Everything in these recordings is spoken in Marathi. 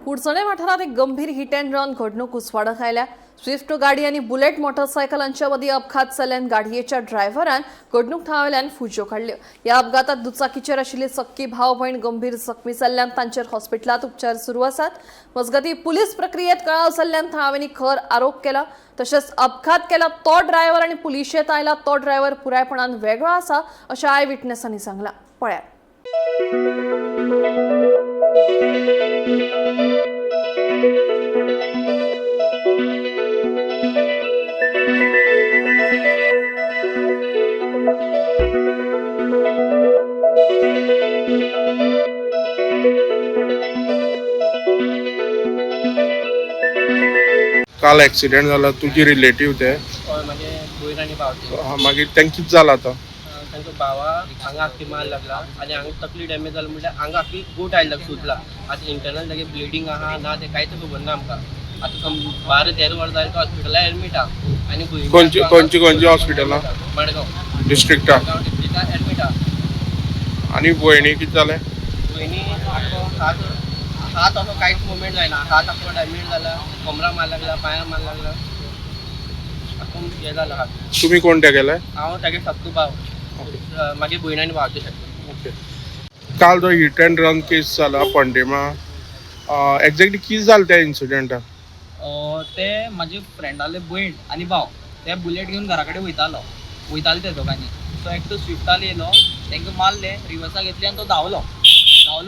कुडचणे वाठारात एक गंभीर हिट अँड रन घडणूक उसवाडत आयल्या। स्विफ्ट गाडी आणि बुलेट मोटरसायकलांच्या मदीं अपघात जाल्ल्यान गाडयेच्या ड्रायव्हरान घडणूक थळावेल्यान फुज्यो काडल्यो। ह्या अपघातात दुचाकीचेर आशिल्ली सक्की भाव भयण गंभीर जखमी जाल्ल्यान तांचेर हॉस्पिटलांत उपचार सुरू आसात। मजगतीं पुलीस प्रक्रियेत कळाव जाल्ल्यान थळाव्यांनी खर आरोप केला। तशेंच अपघात केला तो ड्रायव्हर आनी पुलिशेंत आयला तो ड्रायव्हर पुरायपणान वेगळो आसा अशें आय विटनेसांनी सांगलां। पळयात। काल ॲक्सिडेंट जाला तुजी रिलेटिव्ह ते हय म्हाजे भयण आनी भाव ते मागीर तेंक कितें जाला आतां तांच्या भावा हांगा आख्खी मार लागला आनी हांगा तकली डॅमेज जाली म्हणल्यार हांगा आख्खी गोट आयला सुटला। आतां इंटरनल तागे ब्लिडींग आहा ना ते कांयच खबर ना आमकां। आतां 12-13 वरां जालें तो हॉस्पिटलांत एडमीट आहा आनी खंयची हॉस्पिटलां मडगांव डिस्ट्रिक्टां डिस्ट्रिक्टांत एडमीट आहा। आनी भयणी कितें जालें भयणी हात असो कांयच मुवमेंट जायना। हात आख्खो डॅमेज जाला, कमराक मार लागला, पांयाक मार लागला, आख्खो हें जाला हात। तुमी कोण ते गेले हांव तागे सक्को भाव म्हागे भयण आनी भाव ते शकता। ओके काल जो हिट अँड रन केस जाला पंडेमा एक्झॅक्टली कितें जालें त्या इन्सिडेंटाक ते म्हाजे फ्रेंडाले भयण आनी भाव ते बुलेट घेवन घरा कडेन वयताले ते दोगांनी। सो एकटो स्विफ्टार येयलो, तांकां मारले, रिवर्सा घेतली आनी तो धांवलो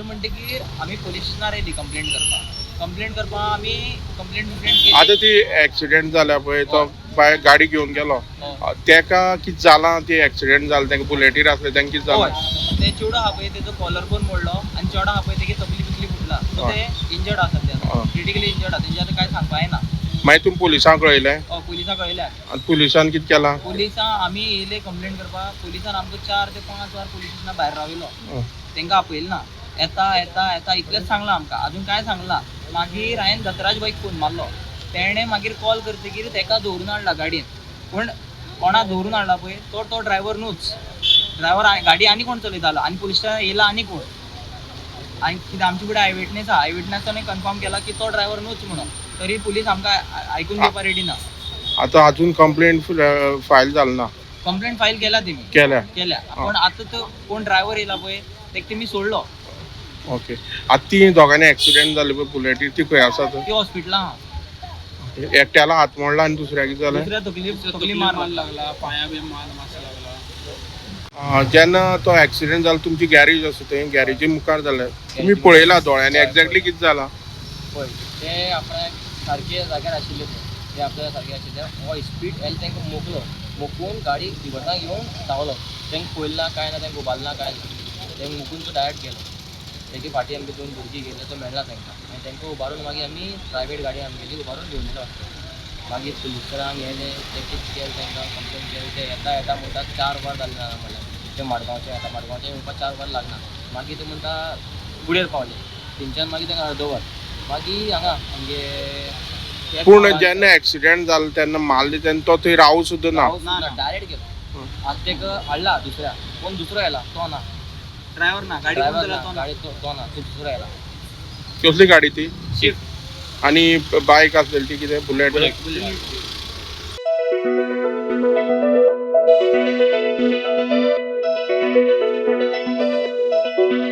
म्हणटकीर आमी पुलीस स्टेशनार येयली कंप्लेंट करपा आमी कंप्लेंट केली। आतां ती एक्सिडेंट जाला पळय तो बाय गाडी घेवन गेलो तेका कितें जालां ती एक्सिडेंट जाला तेका बुलेटीर आसले तेंका कितें जालां ते चेडो आहा पळय तेजो कॉलर बोन मोडलो आनी चेडो आहा पळय तेगे तकली बिकली फुटला। सो ते इंजर्ड आसा सद्या, क्रिटिकली इंजर्ड आहा, तेजे आतां कांय सांगपा येना। मागीर तुमी पुलिसांक कळयलें पुलिसांक कळयल्या। आनी पुलिसान कितें केलां पुलिसां आमी येयले कंप्लेंट करपाक। पुलिसान आमकां 4 ते 5 वर पुलीस स्टेशना भायर रावयलो, तांकां आपयलें ना। येता इतलेंच सांगलां आमकां, अजून कांय सांगलां। मागीर हांवें दत्तराज बाईक फोन मारलो, तेणें मागीर कॉल करतकीर ताका दवरून हाडला गाडयेन। पूण कोणा दवरून हाडला पळय तो ड्रायव्हर न्हूच, ड्रायव्हर गाडी आनी कोण चलयतालो आनी पुलीस स्टेशनार येयला आनी कोण। आनी कितें आमचे कडेन आयविटनसांनी कन्फर्म केला की तो ड्रायव्हर न्हूच म्हणून, तरी पुलीस आमकां आयकून घेवपा रेडी ना। आतां अजून कंप्लेंट फायल जाली ना कंप्लेंट फायल केला तेमी केल्या पूण आतां तो कोण ड्रायव्हर येयला पळय ताका तेमी सोडलो। ओके आतां ती दोगांनी एक्सिडेंट जाली पळय बुलेटीर ती खंय आसा ती हॉस्पिटलां आहा। एकट्याला हात मोडला आनी दुसऱ्याक कितें जालें दुसऱ्या तकली मार लागला, पांया बी मार लागला। जेन्ना तो एक्सिडेंट जालो तुमची गॅरेज आसा थंय गॅरेजी मुखार जालें तुमी पळयला दोळ्यांनी एक्झॅक्टली कितें जालां पळय ते आपल्या सारके जाग्यार आशिल्ले ते आपल्या सारके आशिल्ले हो स्पीड एल तांकां मोकून गाडी रिवर्सां घेवन धांवलो। तांकां पळयला काय ना, तांकां उबारला काय ना, तांकां मुकून तो डायरेक्ट गेलो। तेगे फाटी आमगे 2 भुरगीं गेले, तो मेळ्ळा तांकां आनी तांकां उबारून मागीर आमी प्रायवेट गाडी आमगेली उबारून घेवन येयलो। मागीर पुलिसांक येयले, ते कितें केलें तांकां कंप्लेन केली। ते येता म्हणटा 4 वर जालें ना म्हणल्यार ते मडगांवचे येवपा 4 वर लागना। मागीर ते म्हणटा गुडेर पावले, थंयच्यान मागीर तांकां अर्द वर मागीर हांगा आमगे। पूण जेन्ना एक्सिडेंट जालो तेन्ना मारले तेन्ना तो थंय रावूं सुद्दां ना डायरेक्ट गेलो। आतां ताका हाडला दुसऱ्या, कोण दुसरो येयला तो ना, ड्रायव्हर ना, गाडी तो ना, तो दुसरो येयला। कसली गाडी ती स्विफ्ट आनी बायक आसलेली ती कितें बुलेट बुलेट